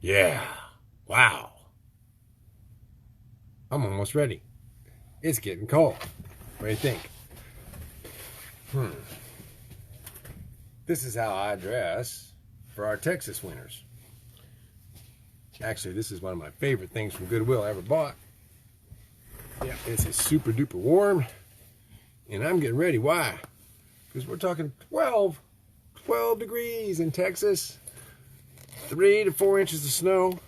Yeah. Wow. I'm almost ready. It's getting cold. What do you think? This is how I dress for our Texas winters. Actually, this is one of my favorite things from Goodwill I ever bought. Yeah, this is super duper warm. And I'm getting ready. Why? Because we're talking 12 degrees in Texas. 3 to 4 inches of snow.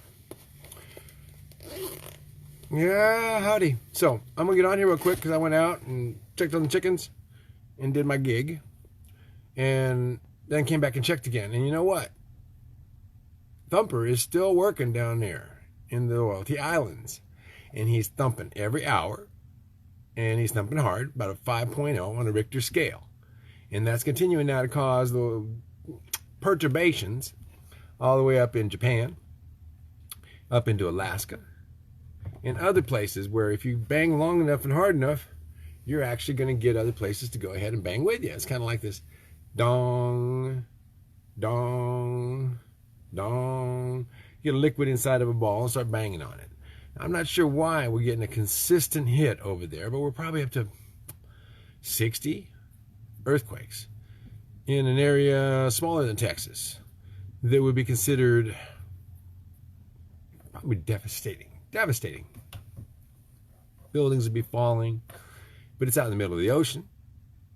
Yeah, howdy. So, I'm going to get on here real quick because I went out and checked on the chickens and did my gig. And then came back and checked again. And you know what? Thumper is still working down there in the Loyalthy Islands. And he's thumping every hour. And he's thumping hard, about a 5.0 on a Richter scale. And that's continuing now to cause the perturbations all the way up in Japan, up into Alaska, and other places where if you bang long enough and hard enough, you're actually going to get other places to go ahead and bang with you. It's kind of like this dong, dong, dong. You get a liquid inside of a ball and start banging on it. I'm not sure why we're getting a consistent hit over there, but we're probably up to 60 earthquakes in an area smaller than Texas that would be considered probably devastating. Devastating. Buildings would be falling, but it's out in the middle of the ocean.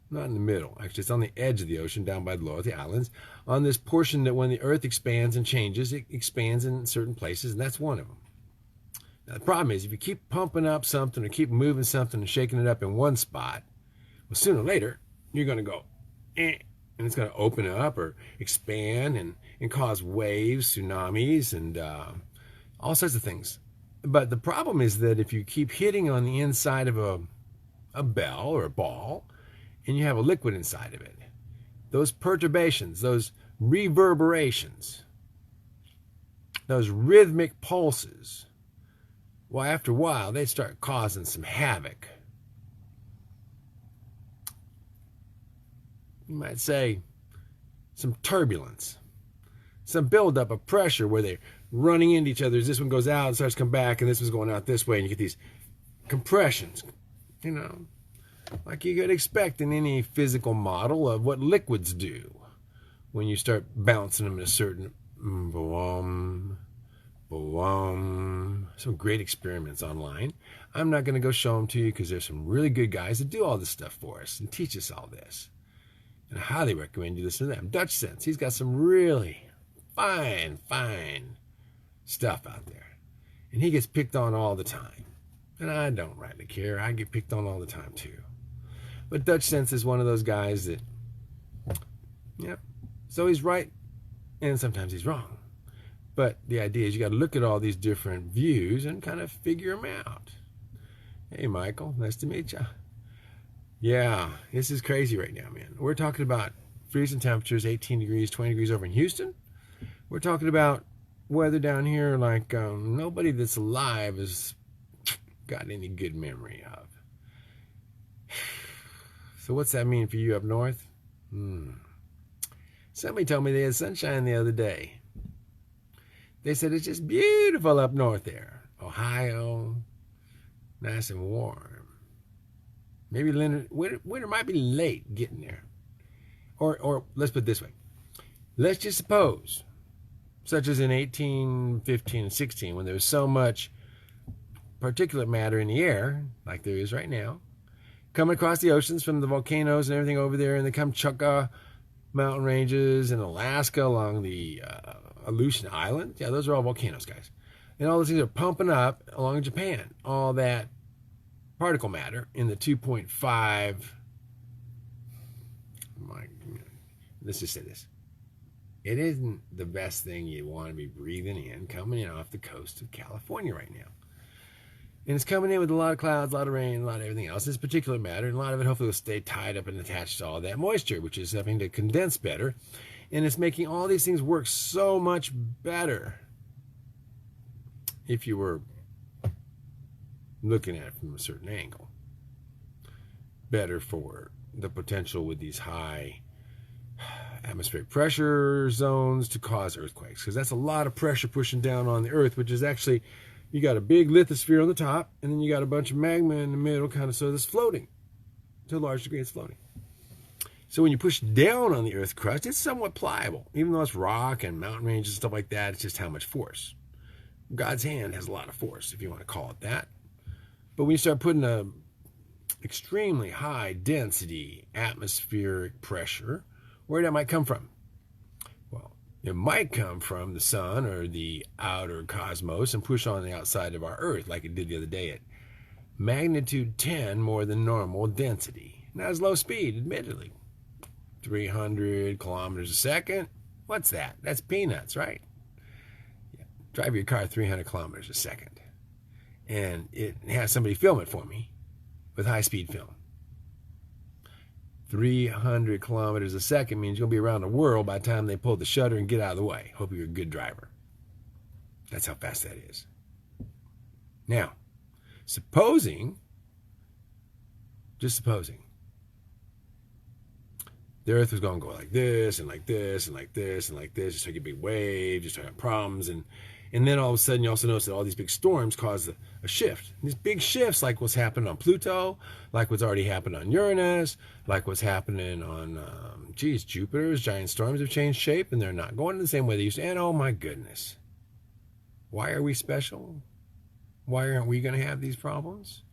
Not in the middle. Actually, it's on the edge of the ocean down by the Loyalthy Islands on this portion that when the earth expands and changes, it expands in certain places, and that's one of them. Now, the problem is if you keep pumping up something or keep moving something and shaking it up in one spot, well, sooner or later, you're going to go, and it's going to open up or expand and cause waves, tsunamis, and all sorts of things. But the problem is that if you keep hitting on the inside of a bell or a ball, and you have a liquid inside of it, those perturbations, those reverberations, those rhythmic pulses, well, after a while, they start causing some havoc. You might say some turbulence, some buildup of pressure where they're running into each other as this one goes out and starts to come back, and this one's going out this way, and you get these compressions, like you could expect in any physical model of what liquids do when you start bouncing them in a certain boom, boom. Some great experiments online. I'm not going to go show them to you because there's some really good guys that do all this stuff for us and teach us all this. And I highly recommend you listen to them. Dutch Sense, he's got some really fine stuff out there. And he gets picked on all the time. And I don't rightly care. I get picked on all the time too. But Dutch Sense is one of those guys that, so he's right and sometimes he's wrong. But the idea is you got to look at all these different views and kind of figure them out. Hey, Michael, nice to meet you. Yeah, this is crazy right now, man. We're talking about freezing temperatures, 18 degrees, 20 degrees over in Houston. We're talking about weather down here like nobody that's alive has got any good memory of. So what's that mean for you up north? Somebody told me they had sunshine the other day. They said it's just beautiful up north there. Ohio, nice and warm. Maybe winter might be late getting there. Or let's put it this way. Let's just suppose, such as in 1815 and 16, when there was so much particulate matter in the air, like there is right now, coming across the oceans from the volcanoes and everything over there in the Kamchatka mountain ranges in Alaska along the Aleutian Island. Yeah, those are all volcanoes, guys. And all those things are pumping up along Japan. All that particle matter in the 2.5. Let's just say this. It isn't the best thing you want to be breathing in coming in off the coast of California right now. And it's coming in with a lot of clouds, a lot of rain, a lot of everything else. This particular matter, and a lot of it hopefully will stay tied up and attached to all that moisture, which is having to condense better. And it's making all these things work so much better if you were looking at it from a certain angle. Better for the potential with these high atmospheric pressure zones to cause earthquakes, because that's a lot of pressure pushing down on the Earth, which is actually, you got a big lithosphere on the top, and then you got a bunch of magma in the middle, kind of, so it's floating. To a large degree, it's floating. So when you push down on the Earth crust, it's somewhat pliable. Even though it's rock and mountain ranges and stuff like that, it's just how much force. God's hand has a lot of force, if you want to call it that. But when you start putting a extremely high density atmospheric pressure, where that might come from? Well, it might come from the sun or the outer cosmos and push on the outside of our Earth, like it did the other day at magnitude 10 more than normal density. Now it's low speed, admittedly. 300 kilometers a second. What's that? That's peanuts, right? Yeah. Drive your car 300 kilometers a second. And it has somebody film it for me with high-speed film. 300 kilometers a second means you'll be around the world by the time they pull the shutter and get out of the way. Hope you're a good driver. That's how fast that is. Now, supposing, just supposing, the Earth was going to go like this and like this and like this and like this, just like a big wave, just having problems, and then all of a sudden you also notice that all these big storms cause a shift. And these big shifts, like what's happened on Pluto, like what's already happened on Uranus, like what's happening on, Jupiter's giant storms have changed shape, and they're not going the same way they used to. And oh my goodness, why are we special? Why aren't we going to have these problems?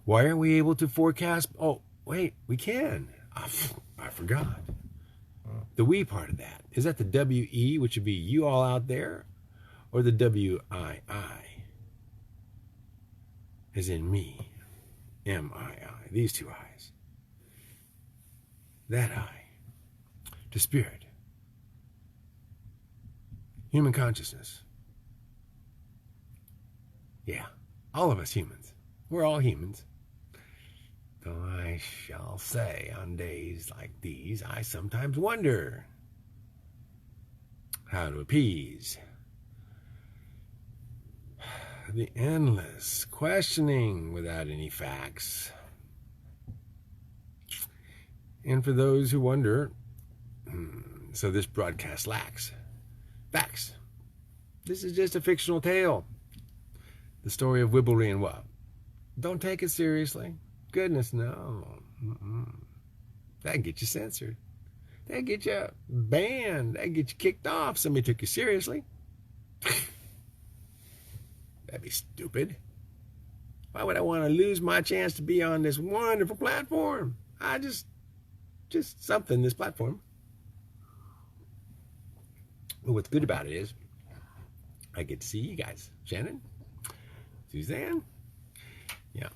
Why aren't we able to forecast? Oh, wait, we can. I forgot. The we part of that. Is that the W-E, which would be you all out there? Or the W-I-I? As in me. M-I-I. These two eyes. That eye. To spirit. Human consciousness. Yeah. All of us humans. We're all humans. Though I shall say, on days like these, I sometimes wonder how to appease the endless questioning without any facts. And for those who wonder, so this broadcast lacks facts. This is just a fictional tale. The story of Wibblry and Wub. Don't take it seriously. Goodness, no. That'd get you censored. That'd get you banned. That'd get you kicked off. Somebody took you seriously. That'd be stupid. Why would I want to lose my chance to be on this wonderful platform? I just something, this platform. But what's good about it is I get to see you guys. Shannon, Suzanne, yeah.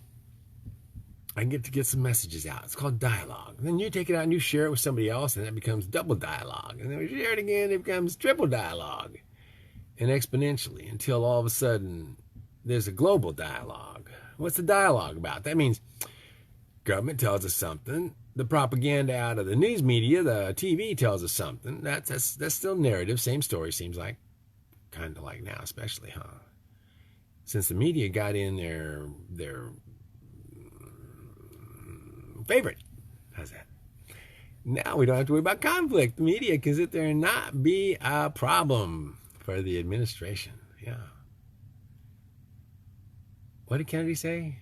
I get to get some messages out. It's called dialogue. And then you take it out and you share it with somebody else, and that becomes double dialogue. And then we share it again, it becomes triple dialogue. And exponentially, until all of a sudden there's a global dialogue. What's the dialogue about? That means government tells us something. The propaganda out of the news media, the TV tells us something. That's still narrative. Same story, seems like. Kind of like now, especially, huh? Since the media got in their favorite. How's that? Now we don't have to worry about conflict. The media can sit there and not be a problem for the administration. Yeah. What did Kennedy say?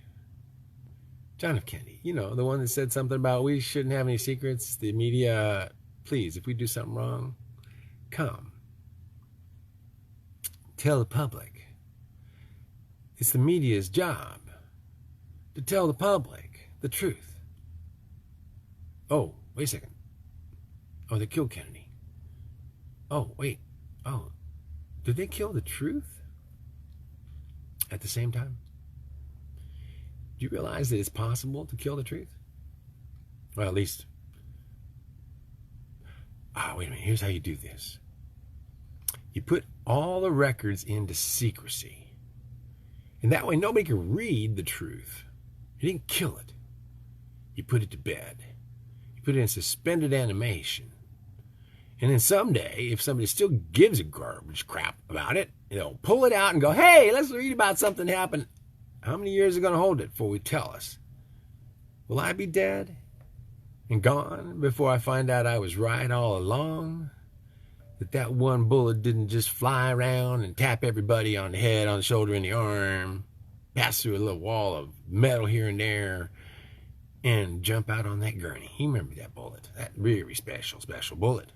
John F. Kennedy. You know, the one that said something about we shouldn't have any secrets. The media, please, if we do something wrong, come. Tell the public. It's the media's job to tell the public the truth. Oh, wait a second. Oh, they killed Kennedy. Oh, wait. Oh, did they kill the truth at the same time? Do you realize that it's possible to kill the truth? Well, at least... wait a minute. Here's how you do this. You put all the records into secrecy. And that way nobody can read the truth. You didn't kill it. You put it to bed. You put it in suspended animation. And then someday, if somebody still gives a garbage crap about it, they'll pull it out and go, hey, let's read about something that happened. How many years are going to hold it before we tell us? Will I be dead? and gone before I find out I was right all along. That one bullet didn't just fly around and tap everybody on the head, on the shoulder, and the arm, pass through a little wall of metal here and there, and jump out on that gurney. You remember that bullet, that really special bullet.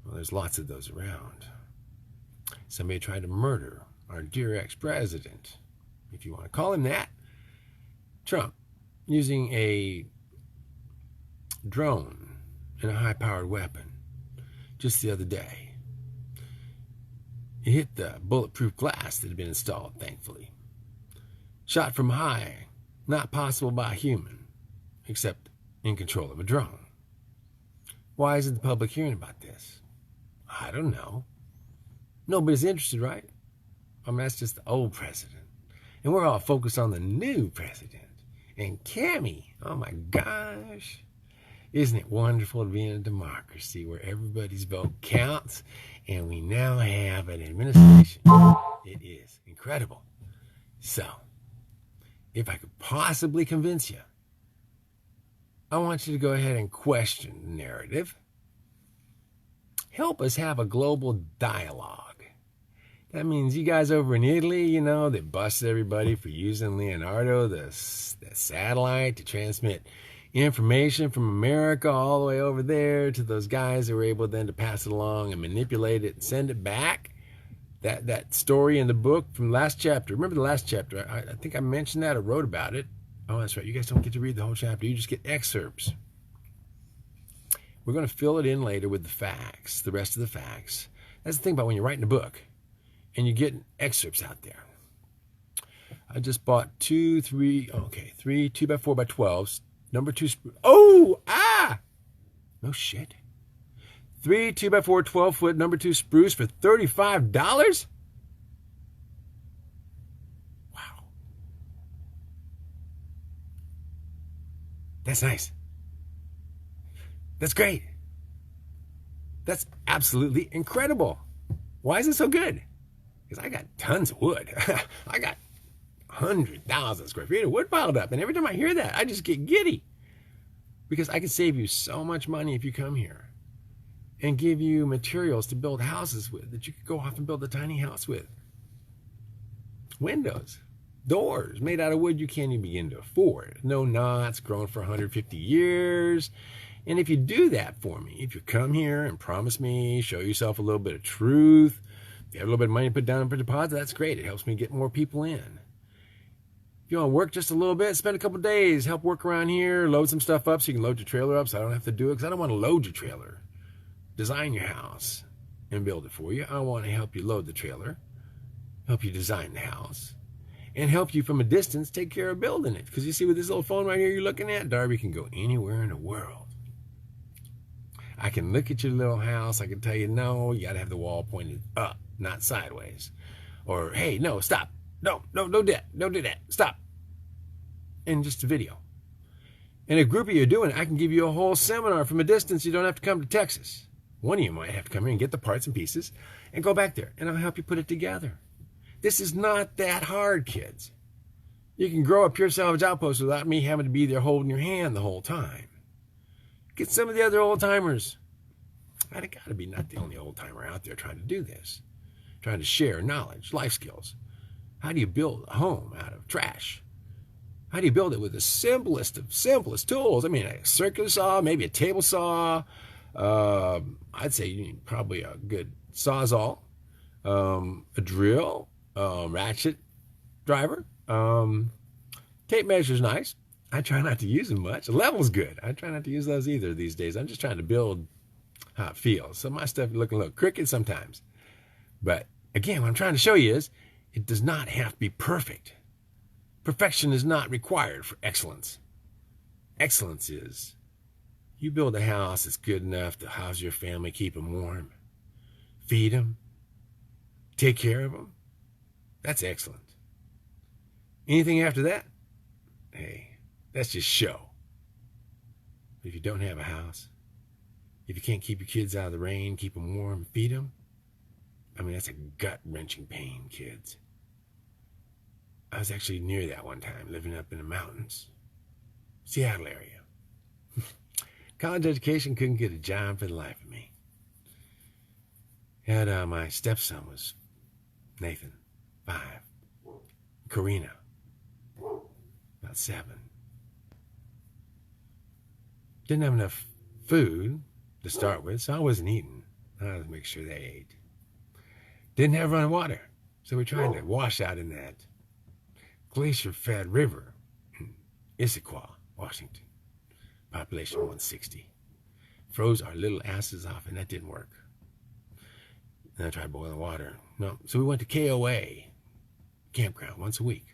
Well, there's lots of those around. Somebody tried to murder our dear ex-president, if you want to call him that, Trump, using a drone and a high-powered weapon just the other day. It hit the bulletproof glass that had been installed, thankfully. Shot from high, not possible by a human, except in control of a drone. Why isn't the public hearing about this? I don't know. Nobody's interested, right? I mean, that's just the old president. And we're all focused on the new president. And Cammy, oh my gosh. Isn't it wonderful to be in a democracy where everybody's vote counts and we now have an administration? It is incredible. So, if I could possibly convince you, I want you to go ahead and question the narrative. Help us have a global dialogue. That means you guys over in Italy, you know, they busted everybody for using Leonardo, the satellite, to transmit information from America all the way over there to those guys that were able then to pass it along and manipulate it and send it back. That story in the book from last chapter. Remember the last chapter? I think I mentioned that or wrote about it. Oh, that's right. You guys don't get to read the whole chapter. You just get excerpts. We're going to fill it in later with the facts, the rest of the facts. That's the thing about when you're writing a book and you get excerpts out there. I just bought three 2x4x12s. Number 2 spruce. Oh, no shit. 3 2x4 12-foot number 2 spruce for $35? Wow. That's nice. That's great. That's absolutely incredible. Why is it so good? Because I got tons of wood. I got 100,000 square feet of wood piled up. And every time I hear that, I just get giddy. Because I can save you so much money if you come here and give you materials to build houses with that you could go off and build a tiny house with. Windows, doors made out of wood you can't even begin to afford. No knots, grown for 150 years. And if you do that for me, if you come here and promise me, show yourself a little bit of truth, if you have a little bit of money to put down for deposit, that's great. It helps me get more people in. If you want to work just a little bit, spend a couple of days, help work around here, load some stuff up so you can load your trailer up so I don't have to do it, because I don't want to load your trailer. Design your house and build it for you. I want to help you load the trailer, help you design the house, and help you from a distance take care of building it. Because you see with this little phone right here you're looking at, Darby can go anywhere in the world. I can look at your little house. I can tell you, no, you got to have the wall pointed up, not sideways. Or, hey, no, stop. No, don't do that. Don't do that. Stop. And just a video. In a group of you doing it, I can give you a whole seminar from a distance. You don't have to come to Texas. One of you might have to come here and get the parts and pieces and go back there, and I'll help you put it together. This is not that hard, kids. You can grow a Pure Salvage Outpost without me having to be there holding your hand the whole time. Get some of the other old-timers. I've got to be not the only old-timer out there trying to do this, trying to share knowledge, life skills. How do you build a home out of trash? How do you build it with the simplest of simplest tools? I mean, a circular saw, maybe a table saw. I'd say you need probably a good sawzall, a drill, ratchet driver. Tape measure's nice. I try not to use them much. The level's good. I try not to use those either these days. I'm just trying to build how it feels. So my stuff looking a little crooked sometimes. But again, what I'm trying to show you is it does not have to be perfect. Perfection is not required for excellence. Excellence is you build a house that's good enough to house your family, keep them warm, feed them, take care of them. That's excellent. Anything after that, hey, that's just show. But if you don't have a house, if you can't keep your kids out of the rain, keep them warm, feed them, I mean, that's a gut-wrenching pain, kids. I was actually near that one time, living up in the mountains, Seattle area. College education couldn't get a job for the life of me. Had my stepson was Nathan, 5. Karina, about 7. Didn't have enough food to start with, so I wasn't eating. I had to make sure they ate. Didn't have running water, so we tried to wash out in that glacier-fed river in Issaquah, Washington. Population 160. Froze our little asses off, and that didn't work. And I tried boiling water. No, so we went to KOA campground once a week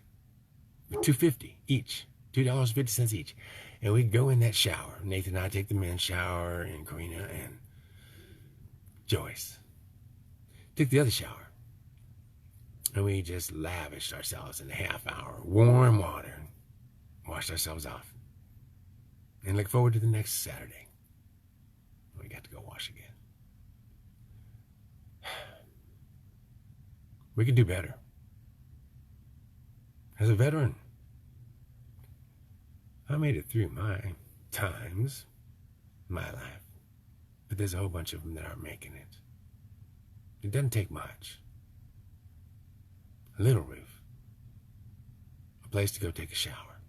with $2.50 each, $2.50 each, and we'd go in that shower. Nathan and I take the men's shower, and Karina and Joyce took the other shower, and we just lavished ourselves in a half-hour warm water, washed ourselves off, and look forward to the next Saturday when we got to go wash again. We can do better. As a veteran, I made it through my times, my life, but there's a whole bunch of them that aren't making it. It doesn't take much. A little roof, a place to go take a shower,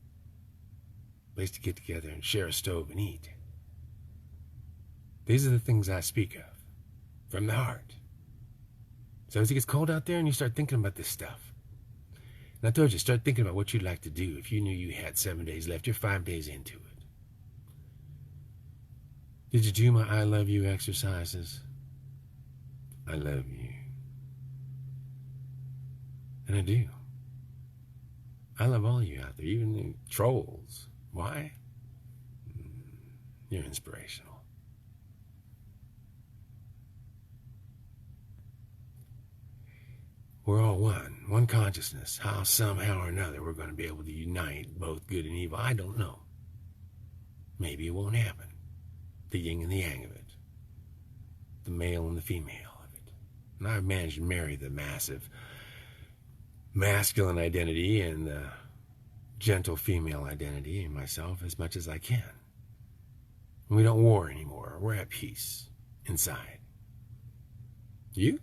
a place to get together and share a stove and eat. These are the things I speak of, from the heart. So as it gets cold out there and you start thinking about this stuff, and I told you, start thinking about what you'd like to do if you knew you had 7 days left. You're 5 days into it. Did you do my I love you exercises? I love you. And I do. I love all you out there, even the trolls. Why? You're inspirational. We're all one consciousness. How, somehow or another, we're going to be able to unite both good and evil, I don't know. Maybe it won't happen. The yin and the yang of it. The male and the female of it. And I've managed to marry the massive masculine identity and the gentle female identity in myself as much as I can. And we don't war anymore. We're at peace inside. You?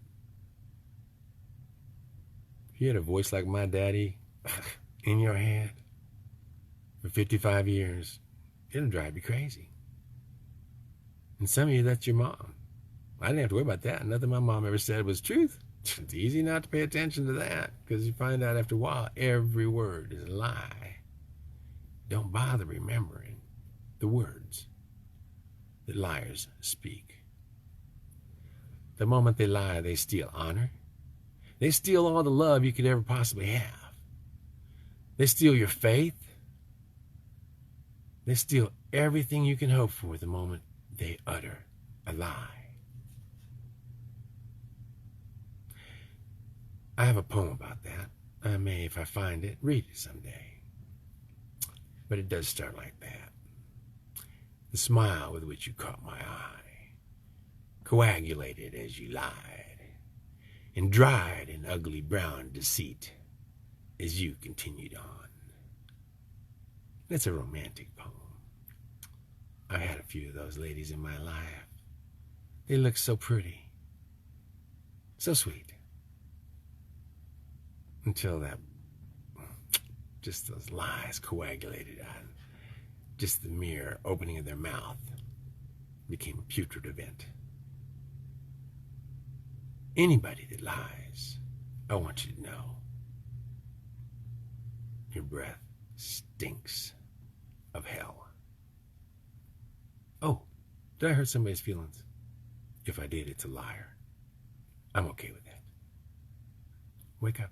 If you had a voice like my daddy in your head for 55 years, it'll drive you crazy. And some of you, that's your mom. I didn't have to worry about that. Nothing my mom ever said was truth. It's easy not to pay attention to that, because you find out after a while every word is a lie. Don't bother remembering the words that liars speak. The moment they lie, they steal honor. They steal all the love you could ever possibly have. They steal your faith. They steal everything you can hope for the moment they utter a lie. I have a poem about that. I may, if I find it, read it someday. But it does start like that. The smile with which you caught my eye, coagulated as you lied, and dried in ugly brown deceit as you continued on. That's a romantic poem. I had a few of those ladies in my life. They looked so pretty, so sweet. Until that, just those lies coagulated on just the mere opening of their mouth became a putrid event. Anybody that lies, I want you to know, your breath stinks of hell. Oh, did I hurt somebody's feelings? If I did, it's a liar. I'm okay with that. Wake up.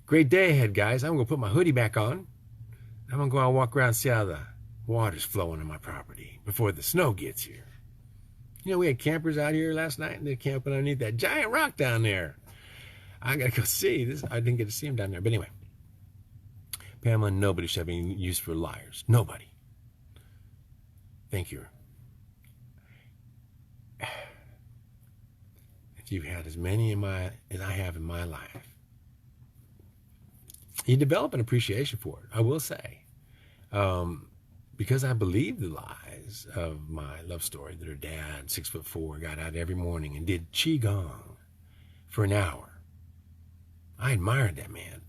Great day ahead, guys. I'm going to put my hoodie back on. I'm going to go out and walk around and see how the water's flowing on my property before the snow gets here. You know, we had campers out here last night, and they're camping underneath that giant rock down there. I got to go see this. I didn't get to see them down there. But anyway, Pamela, nobody should have any use for liars. Nobody. Thank you. If you've had as many as I have in my life, you develop an appreciation for it, I will say. because I believed the lies of my love story that her dad, 6'4", got out every morning and did qigong for an hour. I admired that man.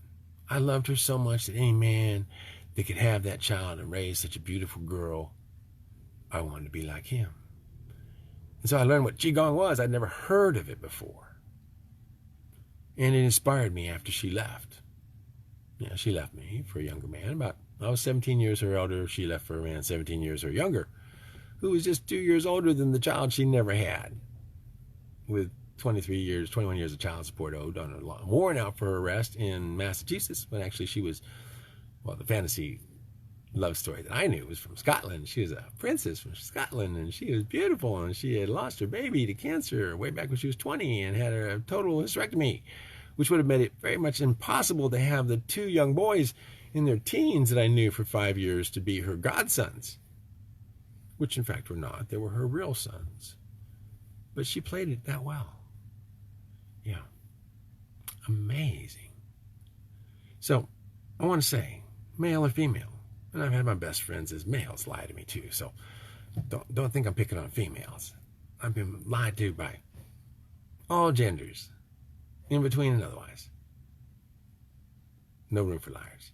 I loved her so much that any man that could have that child and raise such a beautiful girl, I wanted to be like him. And so I learned what qigong was. I'd never heard of it before. And it inspired me after she left. Yeah, she left me for a younger man. I was 17 years her elder. She left for a man 17 years her younger, who was just 2 years older than the child she never had, with 21 years of child support owed on a warrant out for her arrest in Massachusetts, when actually she was, well, the fantasy love story that I knew was from Scotland. She was a princess from Scotland, and she was beautiful, and she had lost her baby to cancer way back when she was 20 and had a total hysterectomy, which would have made it very much impossible to have the 2 young boys in their teens that I knew for 5 years to be her godsons, which in fact were not. They were her real sons. But she played it that well. Yeah. Amazing. So I want to say, male or female, and I've had my best friends as males lie to me too, so don't think I'm picking on females. I've been lied to by all genders, in between and otherwise. No room for liars.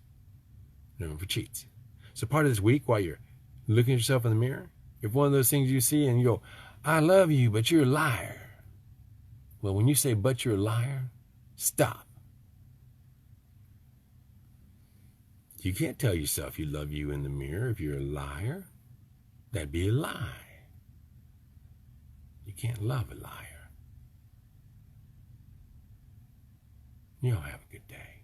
No room for cheats. So part of this week, while you're looking at yourself in the mirror, if one of those things you see and you go, I love you, but you're a liar. Well, when you say, but you're a liar, stop. You can't tell yourself you love you in the mirror if you're a liar. That'd be a lie. You can't love a liar. Y'all have a good day.